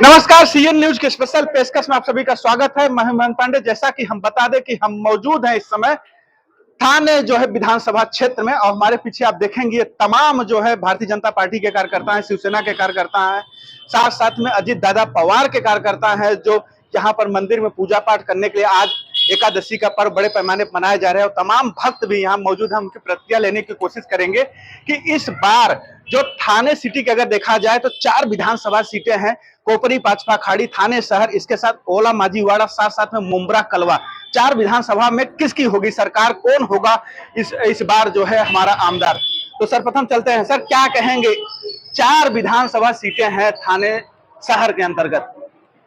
नमस्कार, CN news के special पेशकश में आप सभी का स्वागत है। मैं हेमंत पांडे। जैसा कि हम बता दें कि हम मौजूद हैं इस समय थाने जो है विधानसभा क्षेत्र में, और हमारे पीछे आप देखेंगे ये तमाम जो है भारतीय जनता पार्टी के कार्यकर्ता हैं, शिवसेना के कार्यकर्ता हैं, साथ साथ में अजीत दादा पवार के कार्यकर्ता हैं, जो यहाँ पर मंदिर में पूजा पाठ करने के लिए आज एकादशी का पर्व बड़े पैमाने पर मनाया जा रहा है और तमाम भक्त भी यहाँ मौजूद हैं। उनकी प्रतिक्रिया लेने की कोशिश करेंगे कि इस बार जो थाने सिटी के अगर देखा जाए तो 4 विधानसभा सीटें हैं, कोपरी, पाचपाखाड़ी, थाने शहर, इसके साथ ओला माजीवाड़ा, साथ साथ में मुंब्रा, कलवा। 4 विधानसभा में किसकी होगी सरकार, कौन होगा इस बार जो है हमारा आमदार। तो सर्वप्रथम चलते हैं सर, क्या कहेंगे, 4 विधानसभा सीटें हैं थाने शहर के अंतर्गत,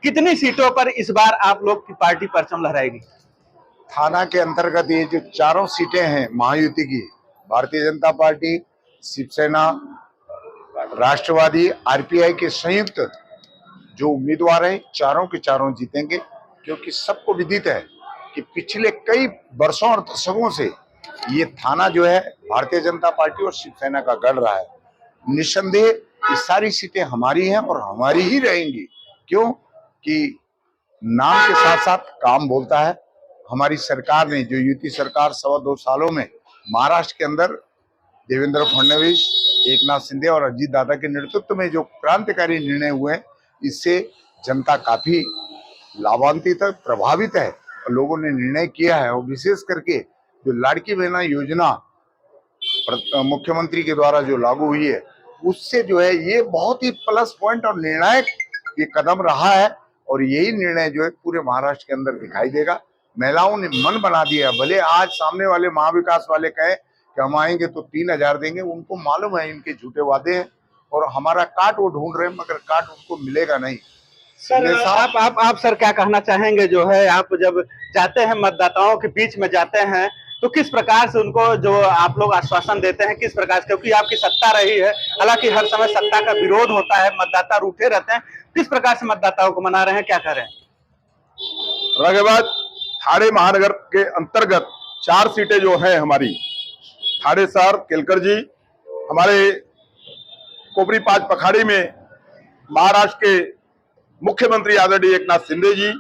कितनी सीटों पर इस बार आप लोग की पार्टी परचम लहराएगी? थाना के अंतर्गत ये जो चारों सीटें हैं महायुति की, भारतीय जनता पार्टी, शिवसेना, राष्ट्रवादी, आरपीआई के संयुक्त जो उम्मीदवार हैं, चारों के चारों जीतेंगे। क्योंकि सबको विदित है कि पिछले कई वर्षों और दशकों से ये थाना जो है भारतीय जनता पार्टी और शिवसेना का गढ़ रहा है। निस्संदेह ये सारी सीटें हमारी हैं और हमारी ही रहेंगी। क्यों कि नाम के साथ साथ काम बोलता है। हमारी सरकार ने, जो युति सरकार 2.25 सालों में महाराष्ट्र के अंदर देवेंद्र फडणवीस, एकनाथ शिंदे और अजीत दादा के नेतृत्व में जो क्रांतिकारी निर्णय हुए, इससे जनता काफी लाभान्वित है, प्रभावित है और लोगों ने निर्णय किया है। और विशेष करके जो लाड़की बहना योजना मुख्यमंत्री के द्वारा जो लागू हुई है, उससे जो है ये बहुत ही प्लस पॉइंट और निर्णायक ये कदम रहा है। और यही निर्णय जो है पूरे महाराष्ट्र के अंदर दिखाई देगा। महिलाओं ने मन बना दिया। भले आज सामने वाले महाविकास वाले कहे कि हम आएंगे तो 3,000 देंगे, उनको मालूम है इनके झूठे वादे हैं और हमारा काट वो ढूंढ रहे हैं, मगर काट उनको मिलेगा नहीं। सर आप सर क्या कहना चाहेंगे, जो है आप जब जाते हैं मतदाताओं के बीच में जाते हैं तो किस प्रकार से उनको जो आप लोग आश्वासन देते हैं, किस प्रकार से, क्योंकि आपकी सत्ता रही है, हालांकि हर समय सत्ता का विरोध होता है, मतदाता रूठे रहते हैं, किस प्रकार से मतदाताओं को मना रहे हैं, क्या कर रहे हैं? रगेबाज थाने महानगर के अंतर्गत 4 सीटें जो है हमारी, थाने शहर केलकर जी, हमारे कोपरी पाचपखाड़ी में महाराष्ट्र के मुख्यमंत्री आदरणीय एकनाथ शिंदे जी,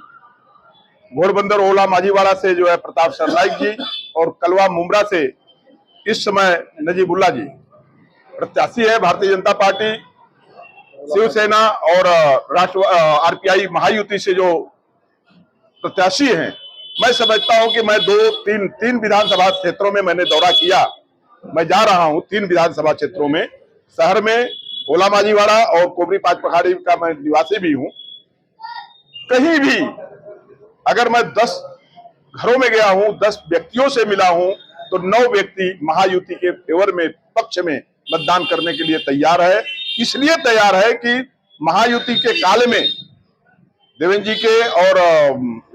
घोड़बंदर ओला माजीवाड़ा से जो है प्रताप सरनाईक जी, और कलवा मुंब्रा से इस समय नजीबुल्ला जी प्रत्याशी है। भारतीय जनता पार्टी, शिवसेना और आरपीआई महायुति से जो प्रत्याशी हैं, मैं समझता हूं कि मैं 2-3 विधानसभा क्षेत्रों में मैंने दौरा किया। मैं जा रहा हूं 3 विधानसभा क्षेत्रों में, शहर में ओला माजीवाड़ा और कोपरी पाचपखाड़ी का मैं निवासी भी हूं। कहीं भी अगर मैं 10 घरों में गया हूं, 10 व्यक्तियों से मिला हूं, तो 9 व्यक्ति महायुति के फेवर में, पक्ष में मतदान करने के लिए तैयार है। इसलिए तैयार है कि महायुति के काल में देवेंद्र जी के और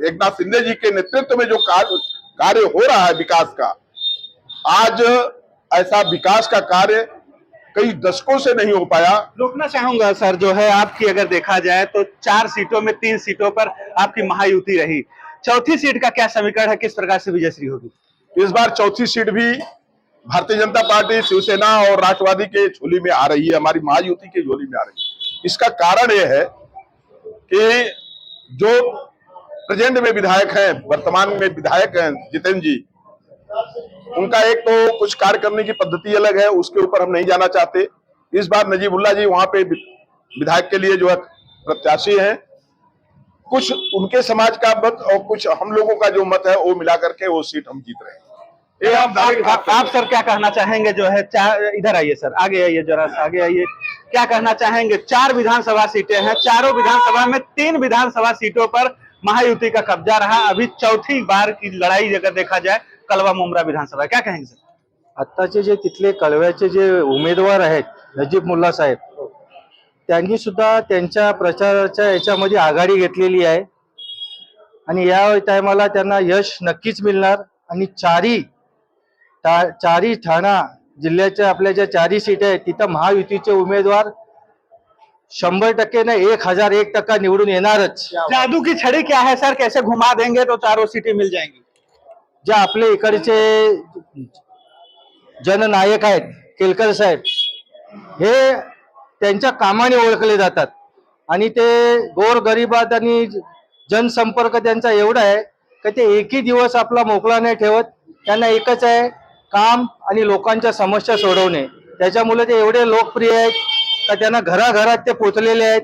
एकनाथ शिंदे जी के नेतृत्व में जो कार्य हो रहा है विकास का, आज ऐसा विकास का कार्य कई दशकों से नहीं हो पाया। रोकना चाहूंगा सर, जो है आपकी अगर देखा जाए तो 4 सीटों में 3 सीटों पर आपकी महायुति रही, चौथी सीट का क्या समीकरण है, किस प्रकार से विजयश्री होगी? इस बार चौथी सीट भी भारतीय जनता पार्टी, शिवसेना और राष्ट्रवादी के झोली में आ रही है, हमारी महायुति के झोली में आ रही है। इसका कारण यह है कि जो प्रेजेंट में विधायक हैं, वर्तमान में विधायक हैं जितेंद्र जी, उनका एक तो कुछ कार्य करने की पद्धति अलग है, उसके ऊपर हम नहीं जाना चाहते। इस बार नजीबुल्ला जी वहां पे विधायक के लिए जो है प्रत्याशी हैं। कुछ उनके समाज का मत और कुछ हम लोगों का जो मत है वो मिला करके वो सीट हम जीत रहे हैं। आप सर क्या कहना चाहेंगे, जो है इधर आइए सर, आगे आइए, जरा आगे आइए, क्या कहना चाहेंगे? 4 विधानसभा सीटें हैं, चारों विधानसभा में 3 विधानसभा सीटों पर महायुति का कब्जा रहा। अभी चौथी बार की लड़ाई अगर देखा जाए कलवा मुंब्रा विधानसभा, क्या कहेंगे सर? आत्ताचे जे तिथले कळव्याचे जे उमेदवार आहेत नजीब मुल्ला साहेब, त्यांनी सुद्धा त्यांच्या प्रचाराच्या याच्यामध्ये आघाडी घेतलेली आहे आणि या टायमाला त्यांना यश नक्कीच मिळणार। आणि चारी ठाणा जिल्ह्याच्या आपल्या ज्या 4 सीट आहेत तिथं महायुतीचे उमेदवार 100% ने 1001% निवडून येणारच। जादू की छड़ी क्या है सर, कैसे घुमा देंगे तो 4 सीटें मिल जाएंगी? जे आपले इकडचे जननायक आहेत केलकर साहेब, हे त्यांच्या कामाने ओळखले जातात आणि ते गोरगरिबात आणि जनसंपर्क त्यांचा एवढा आहे की ते एकही दिवस आपला मोकळा नाही ठेवत. त्यांना एकच आहे, काम आणि लोकांच्या समस्या सोडवणे. त्याच्यामुळे ते एवढे लोकप्रिय आहेत का त्यांना घराघरात ते पोचलेले आहेत.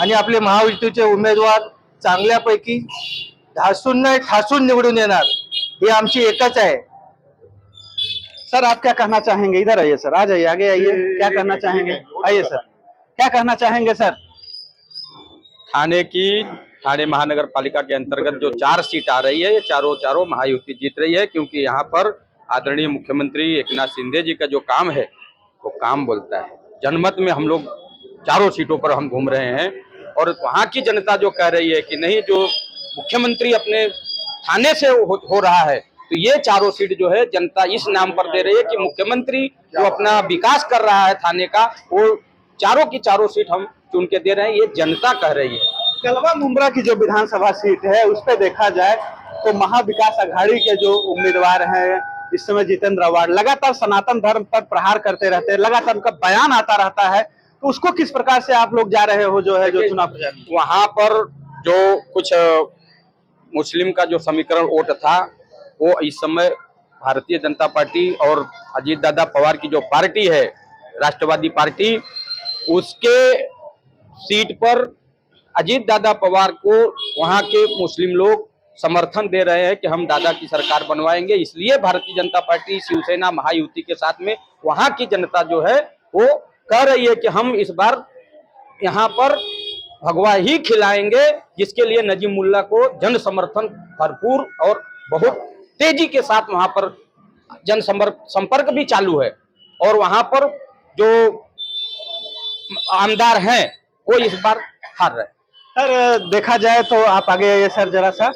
आणि आपले महायुतीचे उमेदवार चांगल्यापैकी ठासून नाही ठासून निवडून येणार, ही आमची एकच आहे. सर आप क्या कहना चाहेंगे? इधर आइए सर, आ जाइए, आगे आइए, क्या कहना चाहेंगे? आइए सर, क्या कहना चाहेंगे सर? थाने महानगर पालिका के अंतर्गत जो 4 सीट आ रही है, ये चारों महायुति जीत रही है, क्योंकि यहाँ पर आदरणीय मुख्यमंत्री एकनाथ शिंदे जी का जो काम है वो काम बोलता है। जनमत में हम लोग चारों सीटों पर हम घूम रहे हैं और वहाँ की जनता जो कह रही है कि नहीं, जो मुख्यमंत्री अपने थाने से हो रहा है, तो ये चारों सीट जो है जनता इस नाम पर दे रही है कि मुख्यमंत्री जो अपना विकास कर रहा है थाने का, वो चारों की चारों सीट हम चुन के दे रहे हैं, ये जनता कह रही है। कलवा मुंब्रा की जो विधानसभा सीट है उस पे देखा जाए तो महाविकास अघाड़ी के जो उम्मीदवार हैं इस समय जितेंद्र अवार्ड लगातार सनातन धर्म पर प्रहार करते रहते हैं, लगातार उनका बयान आता रहता है, तो उसको किस प्रकार से आप लोग जा रहे हो जो है जो चुनाव प्रचार में? वहां पर जो कुछ मुस्लिम का जो समीकरण वोट था वो इस समय भारतीय जनता पार्टी और अजीत दादा पवार की जो पार्टी है राष्ट्रवादी पार्टी, उसके सीट पर अजीत दादा पवार को वहां के मुस्लिम लोग समर्थन दे रहे हैं कि हम दादा की सरकार बनवाएंगे। इसलिए भारतीय जनता पार्टी शिवसेना महायुति के साथ में वहां की जनता जो है वो कह रही है कि हम इस बार यहाँ पर भगवा ही खिलाएंगे, जिसके लिए नजीम मुल्ला को जन समर्थन भरपूर और बहुत तेजी के साथ वहां पर जन संपर्क भी चालू है और वहां पर जो आमदार हैं वो इस बार हार रहे हैं। सर देखा जाए तो आप आगे आइए सर जरा सा,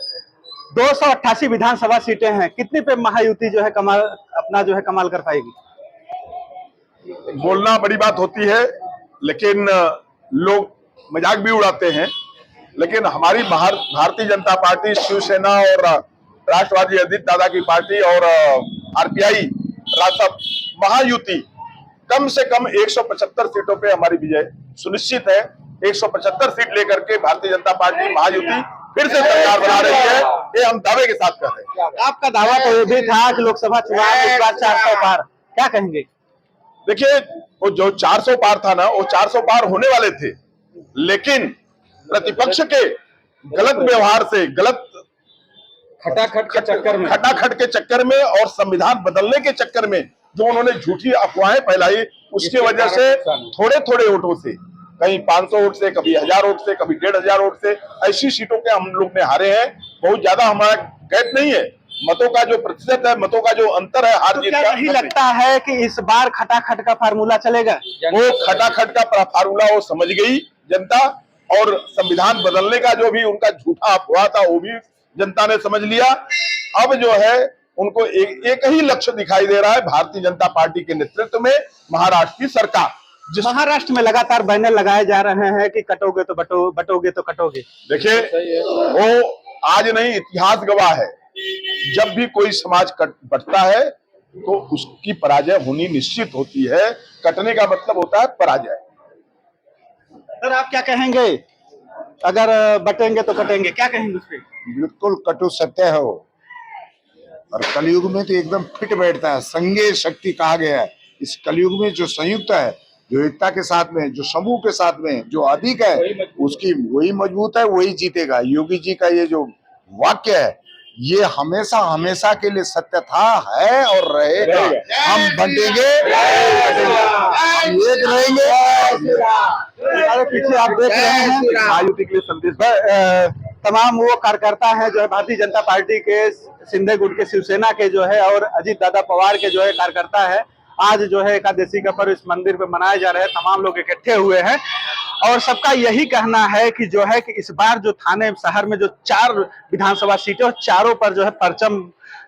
288 विधानसभा सीटें हैं, कितनी पे महायुति जो है कमाल अपना जो है कमाल कर पाएगी? बोलना बड़ी बात होती है, लेकिन लोग मजाक भी उड़ाते हैं, लेकिन हमारी भारतीय जनता पार्टी, शिवसेना और राष्ट्रवादी अजीत दादा की पार्टी और आरपीआई रासप महायुति कम से कम 175 सीटों पे हमारी विजय सुनिश्चित है। 175 सीट लेकर के भारतीय जनता पार्टी महायुति फिर से सरकार बना रही है, ये हम दावे के साथ कर रहे हैं। आपका दावा तो ये भी था कि लोकसभा चुनाव इस बार 400 पार, क्या कहेंगे? देखिए, वो जो 400 पार था ना, वो 400 पार होने वाले थे, लेकिन प्रतिपक्ष के गलत व्यवहार से, गलत खटाखट के चक्कर में और संविधान बदलने के चक्कर में जो उन्होंने झूठी अफवाहें फैलाई, उसकी वजह से थोड़े थोड़े वोटों से, कहीं 500 वोट से, कभी 1000 वोट से, कभी 1500 वोट से, ऐसी सीटों के हम लोग ने हारे हैं। बहुत ज्यादा हमारा गैप नहीं है, मतों का जो प्रतिशत है, मतों का जो अंतर है हार तो जीत क्या का, नहीं लगता है कि इस बार खटाखट का फार्मूला चलेगा? वो खटाखट का फार्मूला वो समझ गई जनता, और संविधान बदलने का जो भी उनका झूठा अफवाह था वो भी जनता ने समझ लिया। अब जो है उनको एक ही लक्ष्य दिखाई दे रहा है, भारतीय जनता पार्टी के नेतृत्व में महाराष्ट्र की सरकार। जिस महाराष्ट्र में लगातार बैनर लगाए जा रहे हैं कि कटोगे तो बटोगे तो कटोगे। देखिए, वो आज नहीं, इतिहास गवाह है, जब भी कोई समाज बटता है तो उसकी पराजय होनी निश्चित होती है। कटने का मतलब होता है पराजय। सर आप क्या कहेंगे, अगर बटेंगे तो कटेंगे, क्या कहेंगे उस पर? बिल्कुल कटु सत्य है वो, और कलयुग में तो एकदम फिट बैठता है। संघे शक्ति कहा गया है। इस कलयुग में जो संयुक्त है, जो एकता के साथ में, जो समूह के साथ में, जो अधिक है, उसकी वही मजबूत है, वही जीतेगा। योगी जी का ये जो वाक्य है, ये हमेशा हमेशा के लिए सत्य था, है और रहेगा। हम बंटेंगे, हम एक रहेंगे। हमारे पीछे आप देख रहे हैं महायुति के लिए संदेश तमाम वो कार्यकर्ता हैं जो है भारतीय जनता पार्टी के, सिंधे गुट के, शिवसेना के जो है और अजीत दादा पवार के जो है कार्यकर्ता है। आज जो है एकादशी का पर्व इस मंदिर पे मनाया जा रहा है, तमाम लोग इकट्ठे हुए हैं और सबका यही कहना है कि जो है कि इस बार जो थाने शहर में जो 4 विधानसभा सीटें, चारों पर जो है परचम,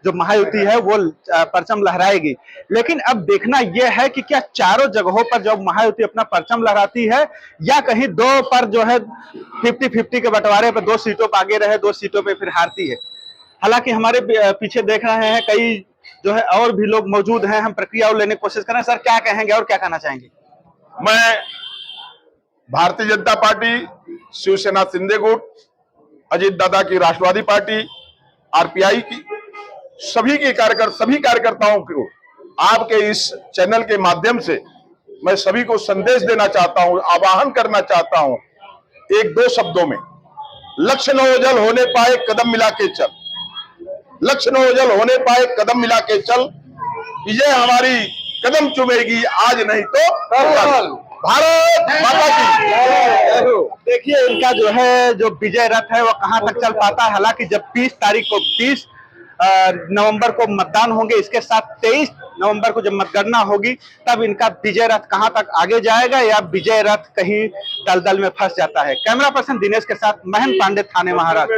जो महायुति है वो परचम लहराएगी। लेकिन अब देखना यह है कि क्या चारों जगहों पर जब महायुति अपना परचम लहराती है या कहीं 2 पर जो है 50-50 के बंटवारे पर 2 सीटों पर आगे रहे, 2 सीटों पर फिर हारती है। हालांकि हमारे पीछे देख रहे हैं कई जो है और भी लोग मौजूद हैं, हम प्रक्रिया लेने की कोशिश कर रहे हैं। सर क्या कहेंगे और क्या कहना चाहेंगे? मैं भारतीय जनता पार्टी, शिवसेना शिंदे गुट, अजीत दादा की राष्ट्रवादी पार्टी, आरपीआई की सभी कार्यकर्ताओं को आपके इस चैनल के माध्यम से मैं सभी को संदेश देना चाहता हूं, आवाहन करना चाहता हूं, एक दो शब्दों में, लक्ष्य न ओझल होने पाए कदम मिला के चल, लक्ष्य न ओझल होने पाए कदम मिला के चल, विजय हमारी कदम चूमेगी आज नहीं तो कल। भारत माता की। देखिए इनका जो है जो विजय रथ है वो कहां तक चल पाता है। हालांकि जब 20 नवंबर को मतदान होंगे, इसके साथ 23 नवंबर को जब मतगणना होगी, तब इनका विजय रथ कहां तक आगे जाएगा या विजय रथ कहीं दलदल में फंस जाता है। कैमरा पर्सन दिनेश के साथ महन पांडे, थाने महाराज।